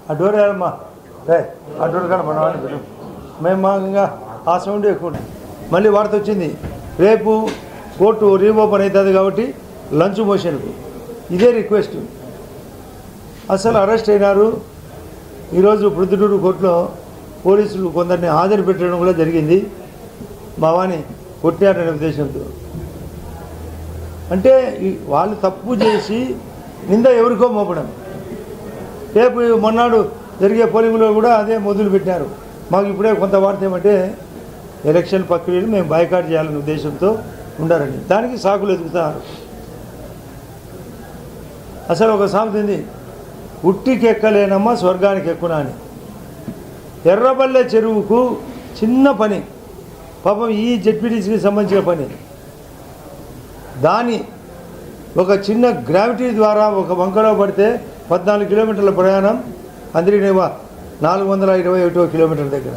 ఆ డోర్ వేయాలమ్మా ఆ డోర్ కానీ మనం మేము మాకంగా ఆ సౌండ్ ఎక్కువ మళ్ళీ వార్త వచ్చింది రేపు కోర్టు రీఓపెన్ అవుతుంది కాబట్టి లంచ్ మోషన్కు ఇదే రిక్వెస్ట్. అసలు అరెస్ట్ అయినారు. ఈరోజు ప్రొద్దుటూరు కోర్టులో పోలీసులు కొందరిని హాజరు పెట్టడం కూడా జరిగింది. మా వాని కొట్టారనే ఉద్దేశంతో. అంటే వాళ్ళు తప్పు చేసి నింద ఎవరికో మోపడం. రేపు మొన్నాడు జరిగే పోలింగ్లో కూడా అదే మొదలు పెట్టినారు. మాకు ఇప్పుడే కొంత వార్త ఏమంటే ఎలక్షన్ ప్రక్రియను మేము బాయ్కాట్ చేయాలనే ఉద్దేశంతో ఉండారని దానికి సాకులు ఎదుగుతున్నారు. అసలు ఒక సామెత ఉంది, ఉట్టికి ఎక్కలేనమ్మా స్వర్గానికి ఎక్కునా అని. ఎర్రబల్లె చెరువుకు చిన్న పని, పాపం ఈ జెడ్పీటీసీకి సంబంధించిన పని, దాని ఒక చిన్న గ్రావిటీ ద్వారా ఒక వంకలో పడితే 14 కిలోమీటర్ల ప్రయాణం, అందరికీ 421 కిలోమీటర్ల దగ్గర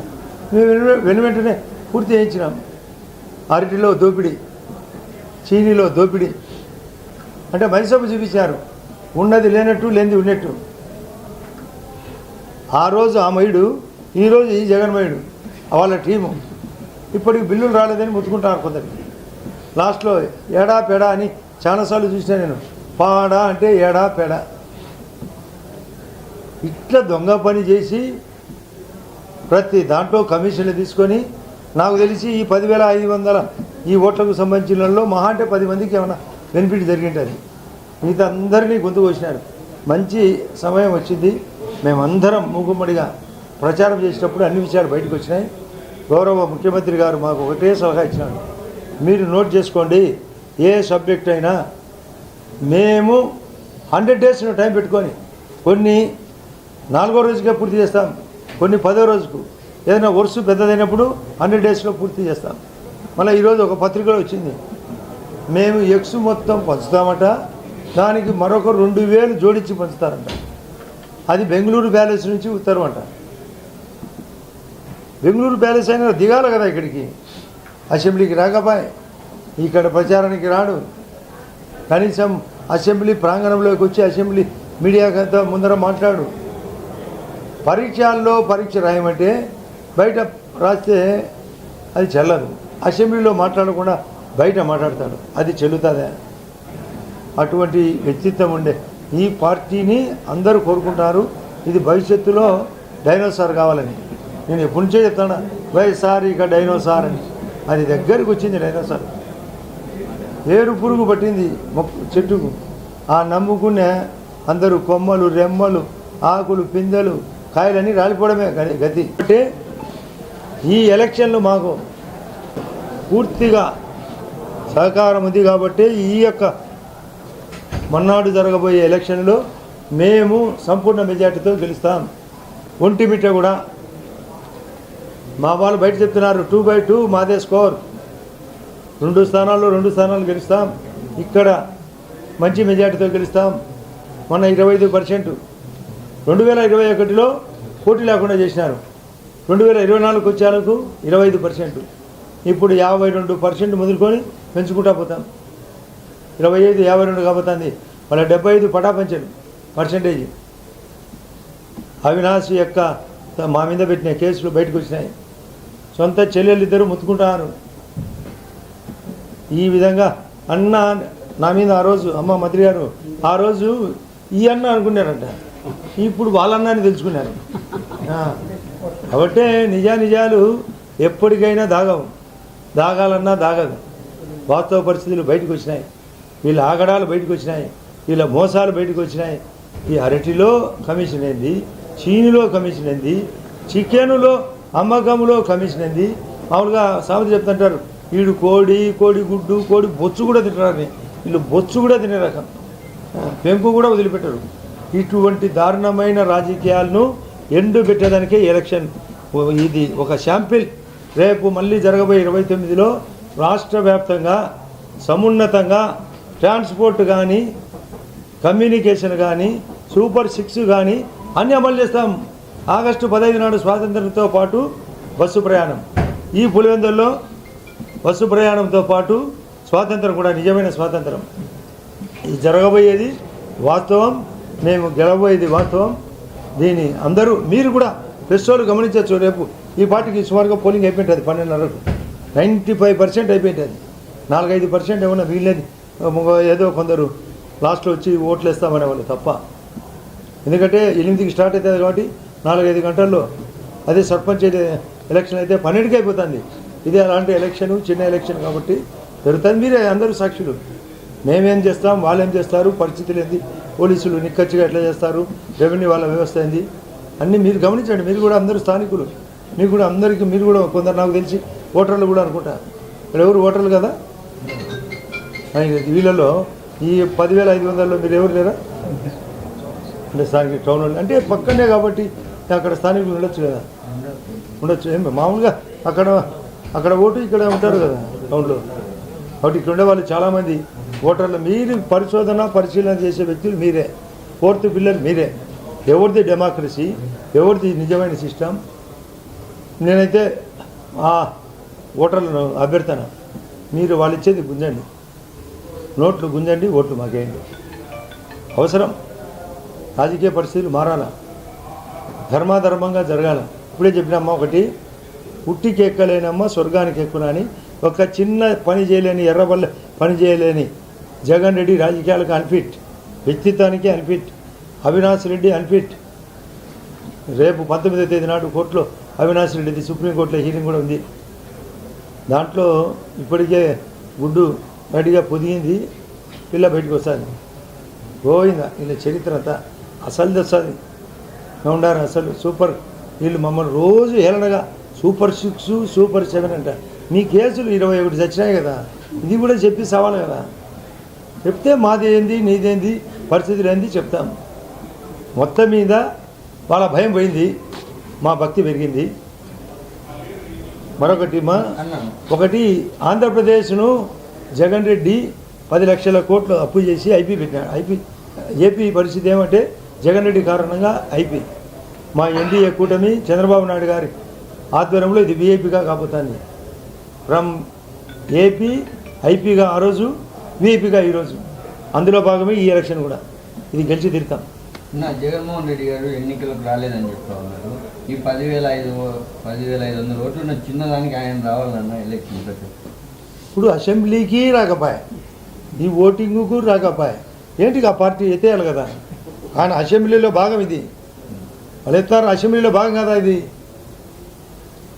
మేము వెంటనే పూర్తి చేయించినాం. అరటిలో దోపిడీ, చీనీలో దోపిడీ, అంటే మైసమ్మ చూపించారు, ఉన్నది లేనట్టు లేనిది ఉన్నట్టు. ఆ రోజు ఆ మయుడు, ఈరోజు ఈ జగన్మయుడు వాళ్ళ టీము. ఇప్పటికి బిల్లులు రాలేదని ముత్తుకుంటారు కొందరికి. లాస్ట్లో ఏడా పేడా అని చాలాసార్లు చూసినా నేను. పాడా అంటే ఏడా పేడా. ఇట్లా దొంగ పని చేసి ప్రతి దాంట్లో కమిషన్లు తీసుకొని, నాకు తెలిసి ఈ 10,500 ఈ ఓట్లకు సంబంధించిన మహా అంటే 10 మందికి ఏమైనా బెనిఫిట్ జరిగింటుంది. మిగతా అందరినీ గొంతు కోసినారు. మంచి సమయం వచ్చింది. మేమందరం మూకుమ్మడిగా ప్రచారం చేసేటప్పుడు అన్ని విషయాలు బయటకు వచ్చినాయి. గౌరవ ముఖ్యమంత్రి గారు మాకు ఒకటే సలహా ఇచ్చినాడు, మీరు నోట్ చేసుకోండి, ఏ సబ్జెక్ట్ అయినా మేము 100 days టైం పెట్టుకొని, కొన్ని 4వ రోజుకే పూర్తి చేస్తాం, కొన్ని 10వ రోజుకు, ఏదైనా వర్షు పెద్దదైనప్పుడు 100 days పూర్తి చేస్తాం. మళ్ళీ ఈరోజు ఒక పత్రికలో వచ్చింది, మేము ఎక్స్ మొత్తం పంచుతామట, దానికి మరొక 2,000 జోడించి పంచుతారంట. అది బెంగళూరు ప్యాలెస్ నుంచి ఉత్తరం అంట. బెంగళూరు ప్యాలెస్ అయినా దిగాలి కదా ఇక్కడికి, అసెంబ్లీకి రాకపోయి, ఇక్కడ ప్రచారానికి రాడు, కనీసం అసెంబ్లీ ప్రాంగణంలోకి వచ్చి అసెంబ్లీ మీడియాకంతా ముందర మాట్లాడు. పరీక్షల్లో పరీక్ష రాయమంటే బయట రాస్తే అది చెల్లదు, అసెంబ్లీలో మాట్లాడకుండా బయట మాట్లాడతాడు, అది చెల్లుతుందా? అటువంటి వ్యక్తిత్వం ఉండే ఈ పార్టీని అందరూ కోరుకుంటారు. ఇది భవిష్యత్తులో డైనోసార్ కావాలని. నేను ఎప్పటి నుంచే చెప్తాను, వైఎస్ఆర్ ఇక డైనోసార్ అని. అది దగ్గరికి వచ్చింది డైనోసార్. ఏరు పురుగు పట్టింది చెట్టుకు, ఆ నమ్ముకునే అందరూ కొమ్మలు, రెమ్మలు, ఆకులు, పిందెలు, కాయలన్నీ రాలిపోవడమే గతి. అంటే ఈ ఎలక్షన్లు మాకు పూర్తిగా సహకారం ఉంది కాబట్టి ఈ యొక్క మన్నాడు జరగబోయే ఎలక్షన్లో మేము సంపూర్ణ మెజార్టీతో గెలుస్తాం. ఒంటిమిట్ట కూడా మా వాళ్ళు బయట చెప్తున్నారు 2/2 మాదే స్కోర్, 2 స్థానాలు గెలుస్తాం. ఇక్కడ మంచి మెజార్టీతో గెలుస్తాం. మన 25%, 2021లో పోటీ లేకుండా చేసినారు, 2024 వచ్చేందుకు 25%, ఇప్పుడు 52% మొదలుకొని పెంచుకుంటా పోతాం. 25, 52 కాబోతుంది. మళ్ళీ 75 పటాపంచలు పర్సెంటేజ్. అవినాష్ యొక్క మా మీద పెట్టిన కేసులు బయటకు వచ్చినాయి. సొంత చెల్లెళ్ళు ఇద్దరు ముత్తుకుంటున్నారు. ఈ విధంగా అన్న నా మీద ఆ రోజు అమ్మ మంత్రి గారు ఆ రోజు ఈ అన్న అనుకున్నారంట, ఇప్పుడు వాళ్ళన్నాన్ని తెలుసుకున్నారు. కాబట్టి నిజాలు ఎప్పటికైనా దాగాలన్నా దాగదు. వాస్తవ పరిస్థితులు బయటకు వచ్చినాయి, వీళ్ళ ఆగడాలు బయటకు వచ్చినాయి, వీళ్ళ మోసాలు బయటకు వచ్చినాయి. ఈ అరటిలో కమిషన్ అయింది, చీనిలో కమిషన్ అయింది, చికెనులో అమ్మకంలో కమిషన్ అయింది. మామూలుగా సామెత చెప్తుంటారు, వీడు కోడి గుడ్డు కోడి బొచ్చు కూడా తింటారని, వీళ్ళు బొచ్చు కూడా తినే రకం, పెంకు కూడా వదిలిపెట్టరు. ఇటువంటి దారుణమైన రాజకీయాలను ఎండు పెట్టేదానికే ఎలక్షన్. ఇది ఒక శాంపిల్. రేపు మళ్ళీ జరగబోయే 29లో రాష్ట్ర వ్యాప్తంగా సమున్నతంగా ట్రాన్స్పోర్ట్ కానీ, కమ్యూనికేషన్ కానీ, సూపర్ 6 కానీ అన్నీ అమలు చేస్తాం. ఆగస్టు 15 నాడు స్వాతంత్రంతో పాటు బస్సు ప్రయాణం, ఈ పులివెందుల్లో బస్సు ప్రయాణంతో పాటు స్వాతంత్రం కూడా, నిజమైన స్వాతంత్రం. ఇది జరగబోయేది వాస్తవం, మేము గెలవబోయేది వాస్తవం. దీన్ని అందరూ మీరు కూడా ప్రెస్ వాళ్ళు గమనించవచ్చు. రేపు ఈ పార్టీకి సుమారుగా పోలింగ్ అయిపోయింటుంది 12:30కు 95% అయిపోయింటుంది. 4-5% ఏమన్నా వీళ్ళేది ఏదో కొందరు లాస్ట్లో వచ్చి ఓట్లు వేస్తామనే వాళ్ళు తప్ప. ఎందుకంటే 8కి స్టార్ట్ అవుతుంది కాబట్టి 4-5 గంటల్లో అదే సర్పంచ్ ఎలక్షన్ అయితే 12కి అయిపోతుంది. ఇది అలాంటి ఎలక్షన్, చిన్న ఎలక్షన్ కాబట్టి జరుగుతుంది. మీరే అందరూ సాక్షులు. మేమేం చేస్తాం, వాళ్ళు ఏం చేస్తారు, పరిస్థితులు ఏంది, పోలీసులు నిక్కచ్చిగా ఎట్లా చేస్తారు, రెవెన్యూ వాళ్ళ వ్యవస్థ ఏంది అన్నీ మీరు గమనించండి. మీరు కూడా అందరూ స్థానికులు, మీకు కూడా అందరికీ మీరు కూడా కొందరు నాకు తెలిసి ఓటర్లు కూడా అనుకుంటా. ఇక్కడ ఎవరు ఓటర్లు కదా వీళ్ళలో ఈ 10,500లో మీరు ఎవరు లేరా? అంటే స్థానిక టౌన్ వాళ్ళు అంటే పక్కనే కాబట్టి అక్కడ స్థానికులు ఉండొచ్చు కదా, ఉండొచ్చు. ఏం మామూలుగా అక్కడ ఓటు ఇక్కడ ఉంటారు కదా టౌన్లో. కాబట్టి ఇక్కడ ఉండే వాళ్ళు చాలామంది ఓటర్లు. మీరు పరిశీలన చేసే వ్యక్తులు మీరే, 4th పిల్లర్ మీరే. ఎవరిది డెమోక్రసీ, ఎవరిది నిజమైన సిస్టమ్? నేనైతే ఓటర్లను అభ్యర్థన, మీరు వాళ్ళు ఇచ్చేది గుంజండి, నోట్లు గుంజండి, ఓట్లు మాకేయండి. అవసరం. రాజకీయ పరిస్థితులు మారాల, ధర్మాధర్మంగా జరగాల. ఇప్పుడే చెప్పినమ్మ ఒకటి, పుట్టికి ఎక్కలేనమ్మ స్వర్గానికి ఎక్కున అని. ఒక చిన్న పని చేయలేని, ఎర్రబల్ల పని చేయలేని జగన్ రెడ్డి రాజకీయాలకు అన్ఫిట్, వ్యక్తిత్వానికి అన్ఫిట్. అవినాష్ రెడ్డి అన్ఫిట్. రేపు 19వ తేదీ నాడు కోర్టులో అవినాష్ రెడ్డిది సుప్రీంకోర్టులో హీరింగ్ కూడా ఉంది. దాంట్లో ఇప్పటికే గుడ్డు రెడీగా పొదిగింది, పిల్ల బయటకు వస్తుంది. గోవిందా వీళ్ళ చరిత్ర అంతా అసలు వస్తుంది. ఉండారు అసలు సూపర్. వీళ్ళు మమ్మల్ని రోజు హేళనగా సూపర్ 6, సూపర్ 7 అంట. మీ కేసులు 21 చచ్చినాయి కదా, ఇది కూడా చెప్పి సవాలు కదా. చెప్తే మాది ఏంది, నీదేంది, పరిస్థితులు ఏంది చెప్తాం. మొత్తం మీద వాళ్ళ భయం పోయింది, మా భక్తి పెరిగింది. మరొకటి ఒకటి ఆంధ్రప్రదేశ్ను జగన్ రెడ్డి 10 లక్షల కోట్లు అప్పు చేసి ఐపీ పెట్టినాడు. ఏపీ పరిస్థితి ఏమంటే జగన్ రెడ్డి కారణంగా ఐపీ. మా ఎన్డీఏ కూటమి చంద్రబాబు నాయుడు గారి ఆధ్వర్యంలో ఇది వీఐపీగా కాబోతుంది. ఫ్రమ్ ఏపీ ఐపీగా ఆ రోజు, వీఐపీగా ఈరోజు. అందులో భాగమే ఈ ఎలక్షన్ కూడా. ఇది గెలిచి తిరుగుతాం. జగన్మోహన్ రెడ్డి గారు ఎన్నికలకు రాలేదని చెప్తా ఉన్నారు. ఈ 10,500 ఓట్లు ఉన్న చిన్నదానికి ఆయన రావాలన్న ఎలక్షన్ ఇప్పుడు అసెంబ్లీకి రాకపోయా, ఈ ఓటింగ్కు రాకపోయా. ఏంటి ఆ పార్టీ ఎత్తేయాలి కదా. ఆయన అసెంబ్లీలో భాగం ఇది. వాళ్ళు ఎత్తారు అసెంబ్లీలో భాగం కదా ఇది,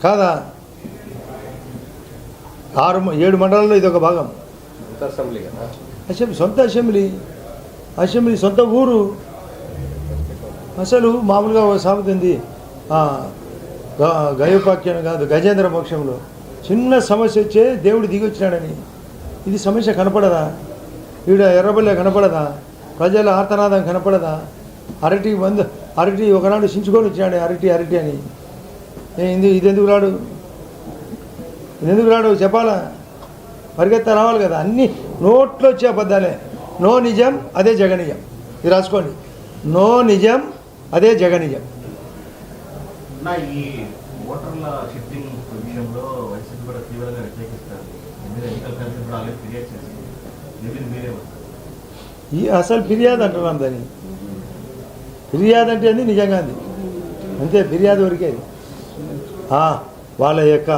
కాదా? 6-7 మండలాల్లో ఇది ఒక భాగం. అసెంబ్లీ సొంత అసెంబ్లీ సొంత ఊరు. అసలు మామూలుగా ఒక సామెత ఉంది, గయోపాఖ్యానం కాదు, గజేంద్ర మోక్షంలో చిన్న సమస్య వచ్చే దేవుడు దిగి వచ్చినాడని. ఇది సమస్య కనపడదా? ఈడ ఎర్రబల్లె కనపడదా? ప్రజల ఆర్తనాదం కనపడదా? అరటి ఒకనాడు చించుకొని వచ్చినాడు అరటి అని. ఇది ఎందుకు రాడు చెప్పాలా? పరిగెత్త రావాలి కదా. అన్నీ నోట్లో వచ్చే అబద్ధాలే. నో నిజం అదే జగనిజం. ఇది రాసుకోండి, నో నిజం అదే జగనిజం. ఈ ఓటర్ల షిఫ్టింగ్ విషయంలో వైసీపీ కూడా తీవ్రంగా వ్యతిరేకిస్తారు. ఎన్నికల కమిషన్ కూడా ఆల్రెడీ ఫిర్యాదు చేసింది. మీరే ఈ అసలు ఫిర్యాదు అంటున్నాం దాన్ని. ఫిర్యాదు అంటే అది నిజంగా అది అంతే, ఫిర్యాదు వరకే అది. వాళ్ళ యొక్క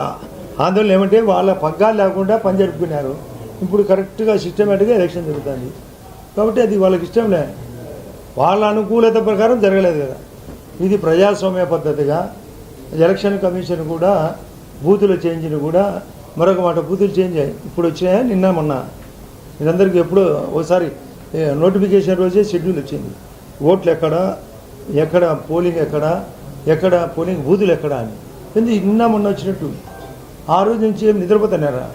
ఆందోళన ఏమంటే వాళ్ళ పగ్గాలు లేకుండా పని జరుపుకున్నారు. ఇప్పుడు కరెక్ట్గా సిస్టమేటిక్గా ఎలక్షన్ జరుగుతుంది కాబట్టి అది వాళ్ళకి ఇష్టంలే. వాళ్ళ అనుకూలత ప్రకారం జరగలేదు కదా. ఇది ప్రజాస్వామ్య పద్ధతిగా ఎలక్షన్ కమిషన్ కూడా బూతుల చేంజ్ని కూడా మరొక మాట, బూతులు చేంజ్ అయ్యాయి. ఇప్పుడు వచ్చినాయా నిన్న మొన్న? మీరందరికీ ఎప్పుడో ఒకసారి నోటిఫికేషన్ రోజే షెడ్యూల్ వచ్చింది. ఓట్లు ఎక్కడ పోలింగ్ ఎక్కడ పోలింగ్ బూతులు ఎక్కడ అని. ఎందుకు నిన్న మొన్న వచ్చినట్టు? ఆ రోజు నుంచి ఏం నిద్రపోతున్నారా?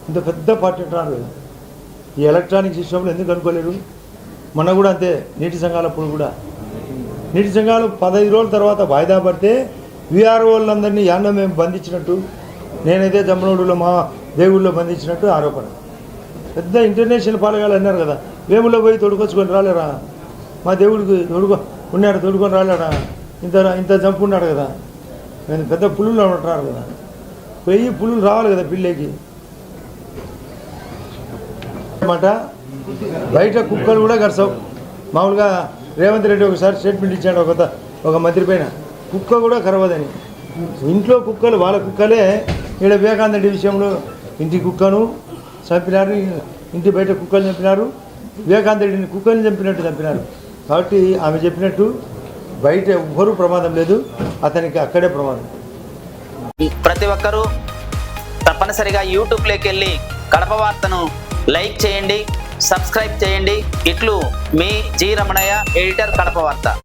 ఇంత పెద్ద పార్టీ అంటున్నారు కదా. ఈ ఎలక్ట్రానిక్ సిస్టంలో ఎందుకు అనుకోలేరు? మొన్న కూడా అంతే, నీటి సంఘాలప్పుడు కూడా నీటి సంఘాలు 15 రోజుల తర్వాత వాయిదా పడితే వీఆర్ఓలందరినీ యాన్న మేము బంధించినట్టు, నేనైతే జమ్మనోడులో మా దేవుళ్ళలో బంధించినట్టు ఆరోపణ. పెద్ద ఇంటర్నేషనల్ పాలగాలు అన్నారు కదా, వేములో పోయి తొడుకొచ్చుకొని రాలేరా? మా దేవుడికి తొడుకొని రాలేరా? ఇంత చంపున్నాడు కదా. నేను పెద్ద పులులు అంటున్నారు కదా, పోయి పులులు రావాలి కదా పిల్లకి. అన్నమాట బయట కుక్కలు కూడా గడసవు. మామూలుగా రేవంత్ రెడ్డి ఒకసారి స్టేట్మెంట్ ఇచ్చాడు ఒక మంత్రి పైన, కుక్క కూడా కరవదని. ఇంట్లో కుక్కలు వాళ్ళ కుక్కలే ఈడ వివేకానంద రెడ్డి విషయంలో ఇంటి కుక్కను చంపినారు, ఇంటి బయట కుక్కలు చంపినారు, వివేకానంద రెడ్డిని కుక్కల్ని చంపినారు. కాబట్టి ఆమె చెప్పినట్టు బయట ఎవ్వరూ ప్రమాదం లేదు, అతనికి అక్కడే ప్రమాదం. ప్రతి ఒక్కరూ తప్పనిసరిగా యూట్యూబ్లోకి వెళ్ళి కడప వార్తను లైక్ చేయండి, సబ్స్క్రైబ్ చేయండి. ఇట్లు మీ జి రమణయ్య, ఎడిటర్, కడప వార్త.